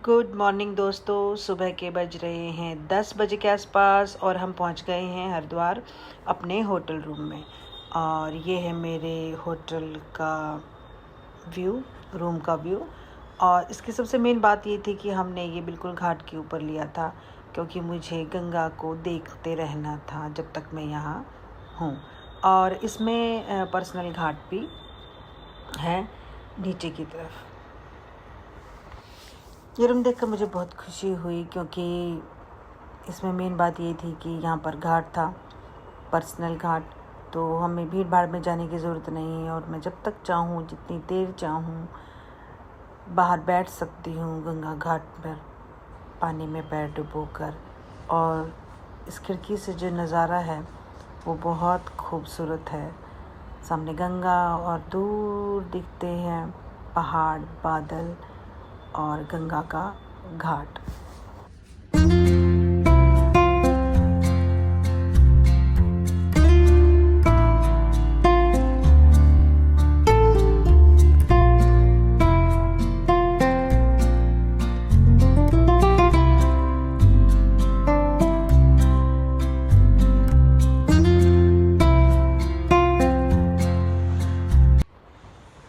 Good morning दोस्तों। सुबह के बज रहे हैं 10 बजे के आसपास और हम पहुंच गए हैं हरिद्वार अपने होटल रूम में। और ये है मेरे होटल का व्यू, रूम का व्यू। और इसकी सबसे मेन बात ये थी कि हमने ये बिल्कुल घाट के ऊपर लिया था क्योंकि मुझे गंगा को देखते रहना था जब तक मैं यहाँ हूँ। और इसमें पर्सनल घाट भी है नीचे की तरफ। ये रूम देखकर मुझे बहुत खुशी हुई क्योंकि इसमें मेन बात ये थी कि यहाँ पर घाट था, पर्सनल घाट, तो हमें भीड़ भाड़ में जाने की ज़रूरत नहीं है और मैं जब तक चाहूँ, जितनी देर चाहूँ, बाहर बैठ सकती हूँ गंगा घाट पर पानी में पैर डुबोकर। और इस खिड़की से जो नज़ारा है वो बहुत खूबसूरत है। सामने गंगा और दूर दिखते हैं पहाड़, बादल और गंगा का घाट।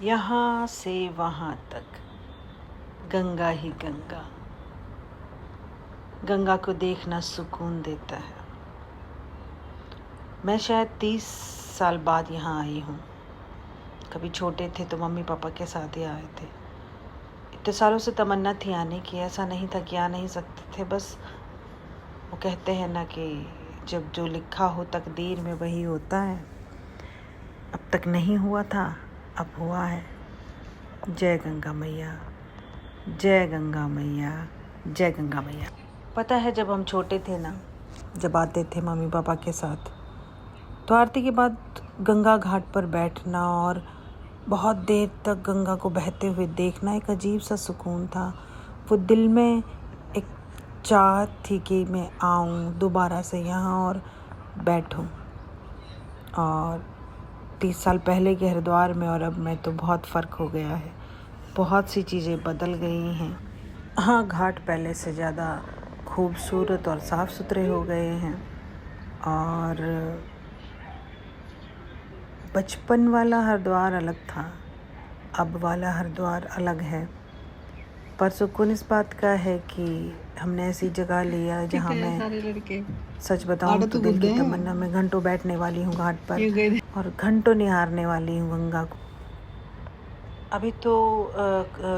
यहाँ से वहाँ तक गंगा ही गंगा। गंगा को देखना सुकून देता है। मैं शायद 30 साल बाद यहाँ आई हूँ। कभी छोटे थे तो मम्मी पापा के साथ ही आए थे। इतने सालों से तमन्ना थी आने की, ऐसा नहीं था कि आ नहीं सकते थे। बस वो कहते हैं ना कि जब जो लिखा हो तकदीर में वही होता है। अब तक नहीं हुआ था, अब हुआ है। जय गंगा मैया, जय गंगा मैया, जय गंगा मैया। पता है जब हम छोटे थे ना, जब आते थे मम्मी पापा के साथ, तो आरती के बाद गंगा घाट पर बैठना और बहुत देर तक गंगा को बहते हुए देखना एक अजीब सा सुकून था। वो दिल में एक चाहत थी कि मैं आऊँ दोबारा से यहाँ और बैठूँ। और 30 साल पहले के हरिद्वार में और अब में तो बहुत फ़र्क हो गया है। बहुत सी चीज़ें बदल गई हैं। हाँ, घाट पहले से ज़्यादा खूबसूरत और साफ़ सुथरे हो गए हैं। और बचपन वाला हरिद्वार अलग था, अब वाला हरिद्वार अलग है। पर सुकून इस बात का है कि हमने ऐसी जगह लिया जहाँ मैं सच बताऊँ तो दिल की तमन्ना में घंटों बैठने वाली हूँ घाट पर और घंटों निहारने वाली हूँ गंगा को। अभी तो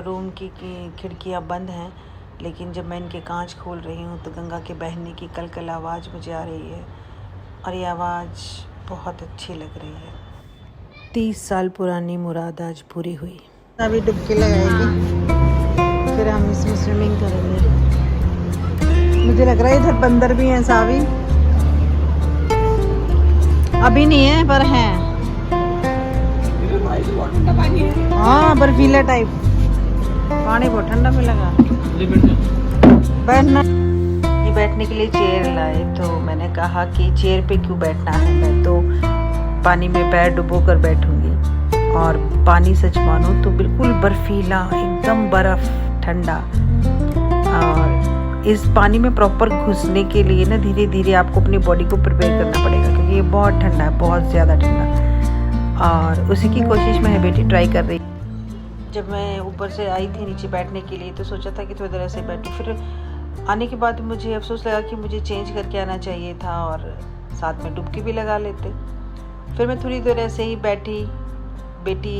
रूम की खिड़कियाँ बंद हैं, लेकिन जब मैं इनके कांच खोल रही हूँ तो गंगा के बहने की कलकल आवाज़ मुझे आ रही है और ये आवाज़ बहुत अच्छी लग रही है। 30 साल पुरानी मुराद आज पूरी हुई। अभी डुबकी लगाएगी, फिर हम इसमें स्विमिंग करेंगे। मुझे लग रहा है इधर बंदर भी हैं सावी। अभी नहीं है पर हैं। हाँ, बर्फीला टाइप पानी बहुत ठंडा मिलेगा। बैठना, ये बैठने के लिए चेयर लाए तो मैंने कहा कि चेयर पे क्यों बैठना है, मैं तो पानी में पैर डुबो कर बैठूंगी। और पानी सच मानो तो बिल्कुल बर्फीला, एकदम बर्फ ठंडा। और इस पानी में प्रॉपर घुसने के लिए ना धीरे धीरे आपको अपनी बॉडी को प्रिपेयर करना पड़ेगा क्योंकि ये बहुत ठंडा है, बहुत ज़्यादा ठंडा। और उसी की कोशिश में है बेटी ट्राई कर रही। जब मैं ऊपर से आई थी नीचे बैठने के लिए तो सोचा था कि थोड़ी देर ऐसे बैठूं। फिर आने के बाद मुझे अफसोस लगा कि मुझे चेंज करके आना चाहिए था और साथ में डुबकी भी लगा लेते। फिर मैं थोड़ी देर ऐसे ही बैठी। बेटी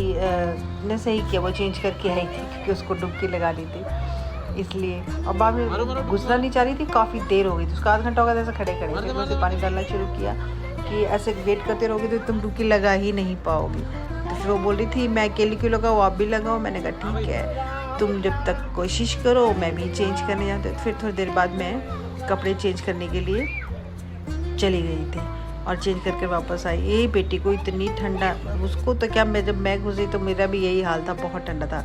ने सही किया, वो चेंज करके आई थी क्योंकि उसको डुबकी लगानी थी इसलिए। और बाद में घुसना नहीं चाह रही थी, काफ़ी देर हो गई थी, उसका आधा घंटा हो गया था ऐसा खड़े खड़े। फिर मैंने पानी डालना शुरू किया कि ऐसे वेट करते रहोगे तो तुम डुबकी लगा ही नहीं पाओगी। तो फिर वो बोल रही थी मैं अकेली क्यों लगाऊँ, आप भी लगाओ। मैंने कहा ठीक है, तुम जब तक कोशिश करो, मैं भी चेंज करने जाती हूँ। फिर थोड़ी देर बाद मैं कपड़े चेंज करने के लिए चली गई थी और चेंज करके वापस आई। यही बेटी को इतनी ठंडा, उसको तो क्या, मैं जब मैं घुसी तो मेरा भी यही हाल था, बहुत ठंडा था।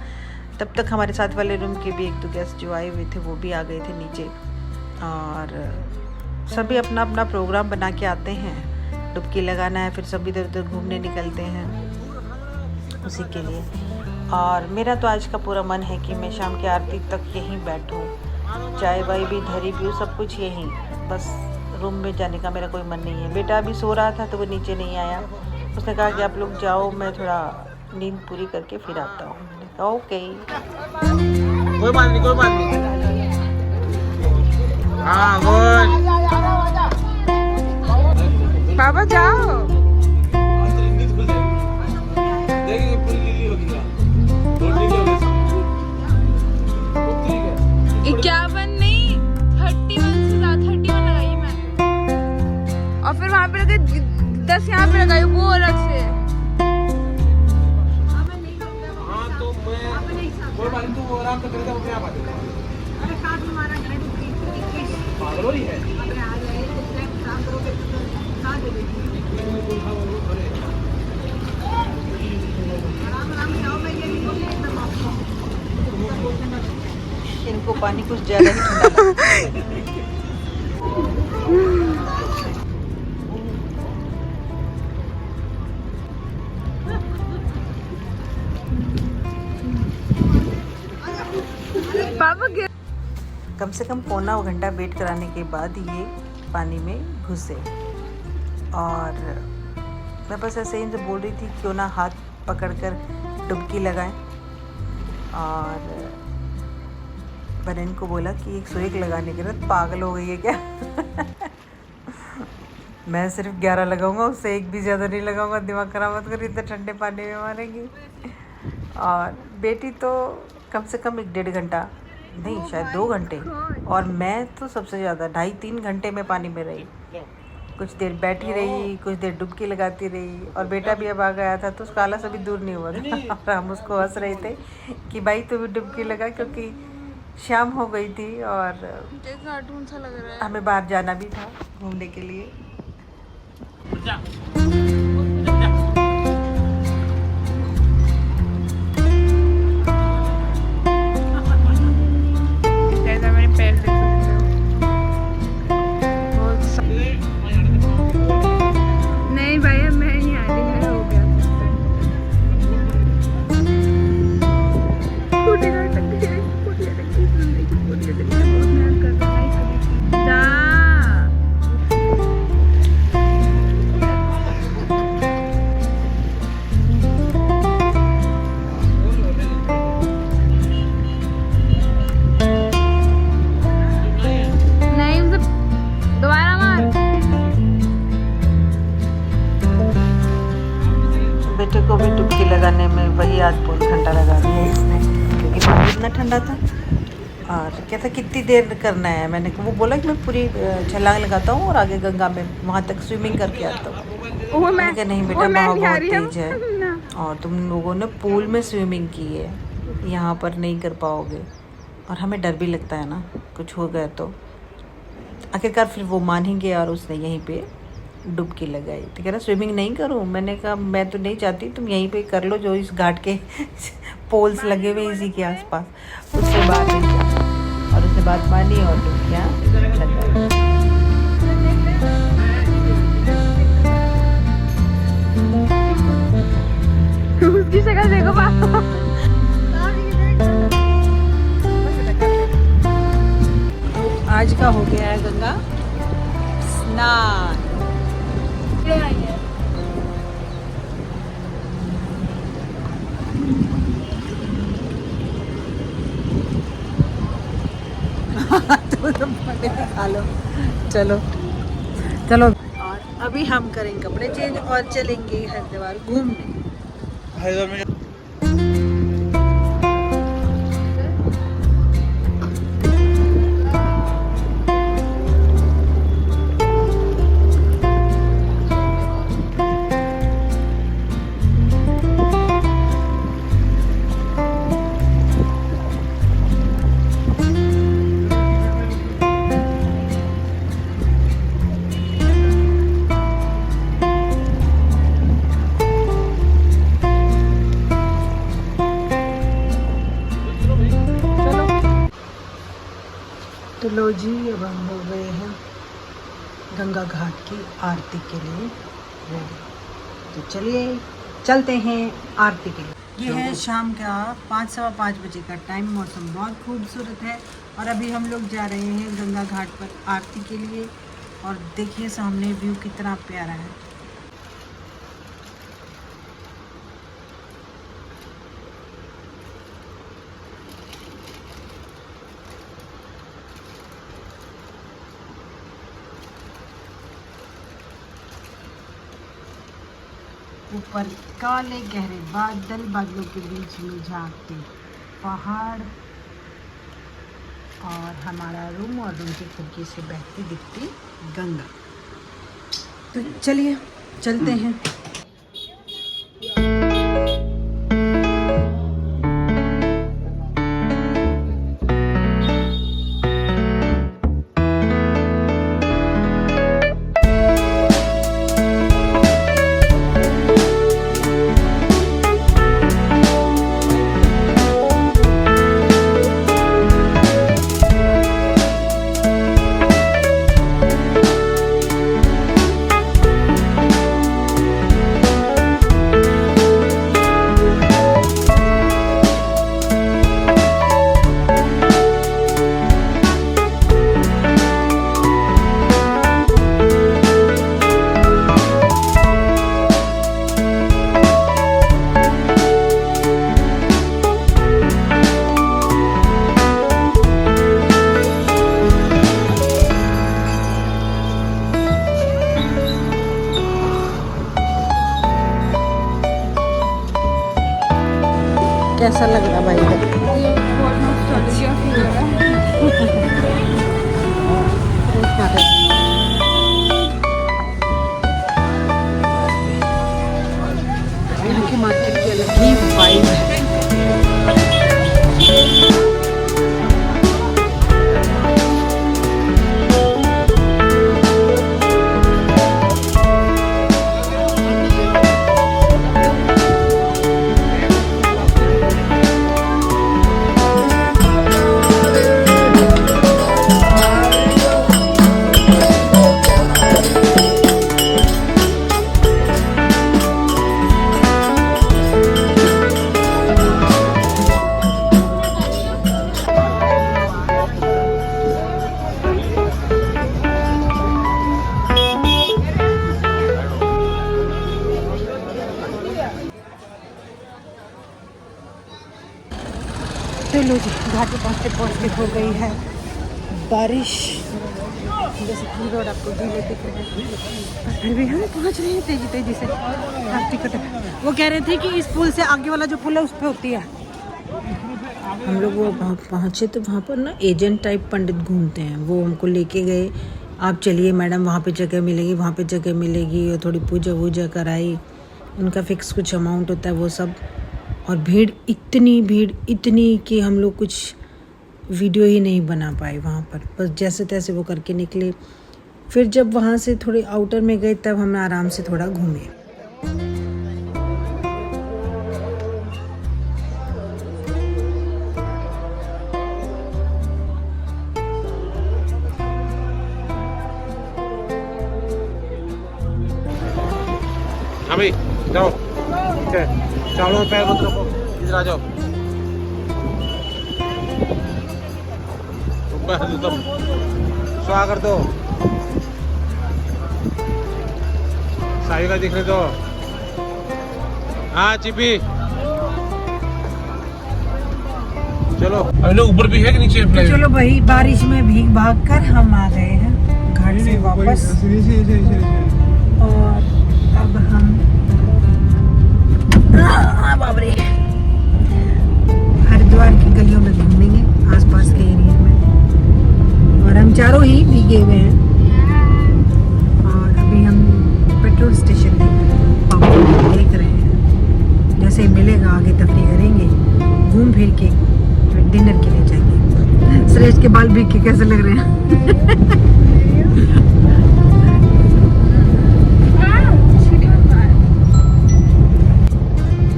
तब तक हमारे साथ वाले रूम के भी 1-2 गेस्ट जो आए हुए थे वो भी आ गए थे नीचे। और सभी अपना अपना प्रोग्राम बना के आते हैं, डुबकी लगाना है, फिर सभी इधर उधर घूमने निकलते हैं उसी के लिए। और मेरा तो आज का पूरा मन है कि मैं शाम की आरती तक यहीं बैठूं, चाय वाय भी धरी पीऊँ, सब कुछ यहीं। बस रूम में जाने का मेरा कोई मन नहीं है। बेटा अभी सो रहा था तो वो नीचे नहीं आया, उसने कहा कि आप लोग जाओ, मैं थोड़ा नींद पूरी करके फिर आता हूँ। मैंने कहा ओके, कोई बात नहीं, कोई बात नहीं। हाँ गुड। बाबा जाओ। इक्यावन नहीं 31 से ज्यादा 31 लगाई मैं, और फिर वहाँ पे लगे 10 यहाँ पे लगाई वो अलग से। हाँ तो मैं कोई बात नहीं, तू आराम से करेगा, मैं आप आ जाऊंगा। अरे साथ में हमारा घर पागल हो रही है। इनको पानी कुछ ज़्यादा ही ठंडा लगता है। पापा कम से कम पौना घंटा वेट कराने के बाद ये पानी में घुसे, और मैं बस ऐसे ही इनसे बोल रही थी क्यों ना हाथ पकड़कर डुबकी लगाएं, और मैंने इनको बोला कि एक सुई लगाने के बाद पागल हो गई है क्या? मैं सिर्फ 11 लगाऊंगा, उससे एक भी ज़्यादा नहीं लगाऊंगा, दिमाग खराब मत कर, इतने ठंडे पानी में मारेंगी। और बेटी तो कम से कम 1-1.5 घंटा नहीं, शायद 2 घंटे, और मैं तो सबसे ज़्यादा 2.5-3 घंटे में पानी में रही। कुछ देर बैठी रही, कुछ देर डुबकी लगाती रही, और बेटा भी अब आ गया था तो उसका आलस अभी दूर नहीं हुआ था। और हम उसको हंस रहे थे कि भाई तू भी डुबकी लगा, क्योंकि शाम हो गई थी और कार्टून सा लग रहा है। हमें बाहर जाना भी था घूमने के लिए। बेटे को भी डुबकी लगाने में वही आज पौन घंटा लगा दिया इसने, क्योंकि पानी इतना ठंडा था। और कहता कितनी देर करना है, मैंने वो बोला कि मैं पूरी छलांग लगाता हूँ और आगे गंगा में वहाँ तक स्विमिंग करके आता हूँ। मैंने कहा नहीं बेटा, बहाव बहुत तेज है और तुम लोगों ने पूल में स्विमिंग की है, यहाँ पर नहीं कर पाओगे। और हमें डर भी लगता है ना, कुछ हो गया तो। आखिरकार फिर वो मान ही गया और उसने यहीं पे डुबकी लगाई। तो कह रहा स्विमिंग नहीं करूँ, मैंने कहा मैं तो नहीं चाहती, तुम यहीं पे कर लो जो इस घाट के पोल्स लगे हुए इसी के आसपास, उससे बात नहीं जा। और उसने बात मानी और डुबकियाँ लगाई। उसकी शक्ल देखो पापा। आज का हो गया है गंगा स्नान। तुम खा लो, चलो चलो। और अभी हम करेंगे कपड़े चेंज और चलेंगे हरिद्वार घूमने। हरिद्वार में तो लो जी, अब हम हो गए हैं गंगा घाट की आरती के लिए रेडी। तो चलिए चलते हैं आरती के लिए। ये है शाम का 5-5:15 बजे का टाइम। मौसम बहुत खूबसूरत है और अभी हम लोग जा रहे हैं गंगा घाट पर आरती के लिए। और देखिए सामने व्यू कितना प्यारा है। ऊपर काले गहरे बादल, बादलों के बीच में झांकते पहाड़ और हमारा रूम और रूम की खिड़की से बहती दिखती गंगा। तो चलिए चलते हैं। कैसा लग रहा भाई? बहुत नॉस्टैल्जिया फील हो रहा है। यहाँ की मार्केट की अलग ही वाइब है। चलो जी, घाट पे पहुँचते हो गई है बारिश। जैसे की रोड आपको गीले दिख रहे हैं, फिर भी हम पहुँच रहे हैं तेजी तेजी से। आप टिकट, वो कह रहे थे कि इस पुल से आगे वाला जो पुल है उस पर होती है। हम लोग वो वहाँ पहुँचे तो वहाँ पर ना एजेंट टाइप पंडित घूमते हैं, वो हमको लेके गए। आप चलिए मैडम, वहाँ पे जगह मिलेगी, वहाँ पे जगह मिलेगी। और थोड़ी पूजा वूजा कराई, उनका फिक्स कुछ अमाउंट होता है वो सब। और भीड़ इतनी कि हम लोग कुछ वीडियो ही नहीं बना पाए वहाँ पर, बस जैसे तैसे वो करके निकले। फिर जब वहाँ से थोड़े आउटर में गए तब हम आराम से थोड़ा घूमे। हाँ भाई जाओ, चावलों में पैर मत रखो, इधर आ जाओ। तुम स्वागत कर दो, साहिल का दिखने दो। हाँ चिपी, चलो। अरे ऊपर भी है कि नीचे? तो चलो भाई, बारिश में भीग भाग कर हम आ गए हैं घाट से वापस। और अब हम बाबरे हरिद्वार की गलियों में घूमेंगे, आसपास के एरिया में। और हम चारों ही भीगे हुए हैं। और अभी हम पेट्रोल स्टेशन देख रहे हैं। जैसे मिलेगा आगे तफरी करेंगे, घूम फिर के फिर डिनर के लिए जाएंगे। सुरेश के बाल भीग के कैसे लग रहे हैं?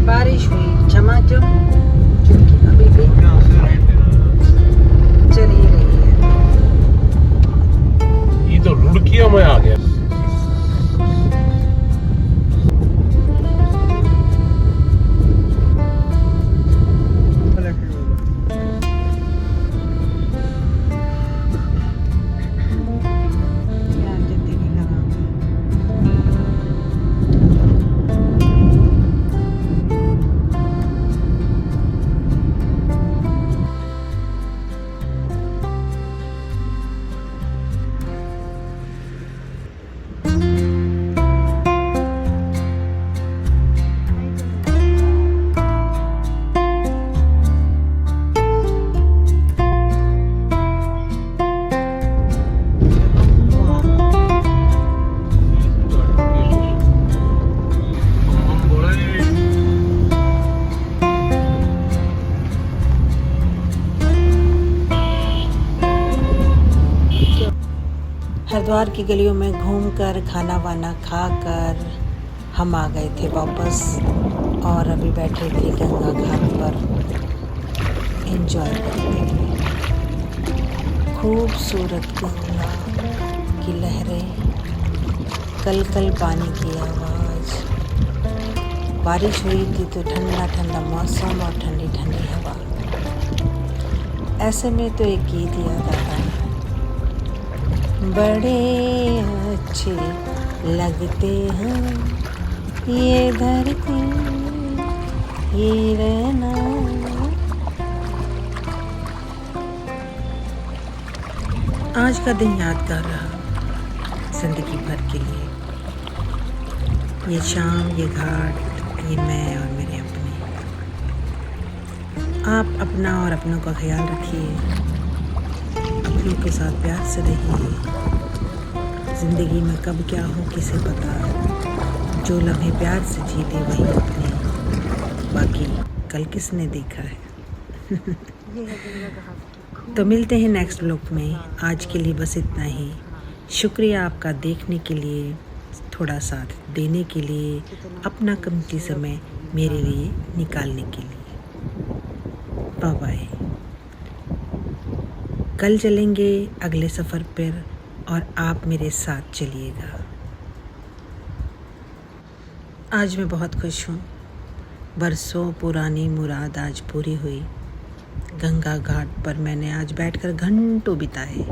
बारिश हुई झमाझम, क्योंकि अभी भी चल ही रही है। ये तो रुड़कियों में आ गया। हरिद्वार की गलियों में घूमकर खाना वाना खाकर हम आ गए थे वापस और अभी बैठे थे गंगा घाट पर एंजॉय करते हुए। खूबसूरत गंगा की लहरें, कल कल पानी की आवाज़, बारिश हुई थी तो ठंडा ठंडा मौसम और ठंडी ठंडी हवा। ऐसे में तो एक गीत याद आता है, बड़े अच्छे लगते हैं ये धरती ये रहना। आज का दिन यादगार रहा जिंदगी भर के लिए। ये शाम, ये घाट, ये मैं और मेरे अपने। आप अपना और अपनों का ख्याल रखिए, अपनों के साथ प्यार से रहिए। ज़िंदगी में कब क्या हो किसे पता, जो लम्हे प्यार से जी ले वही अपने, बाकी कल किसने देखा है। तो मिलते हैं नेक्स्ट व्लॉग में। आज के लिए बस इतना ही। शुक्रिया आपका देखने के लिए, थोड़ा साथ देने के लिए, अपना कीमती समय मेरे लिए निकालने के लिए। Bye bye. कल चलेंगे अगले सफ़र पर और आप मेरे साथ चलिएगा। आज मैं बहुत खुश हूँ, बरसों पुरानी मुराद आज पूरी हुई। गंगा घाट पर मैंने आज बैठकर घंटों बिताए।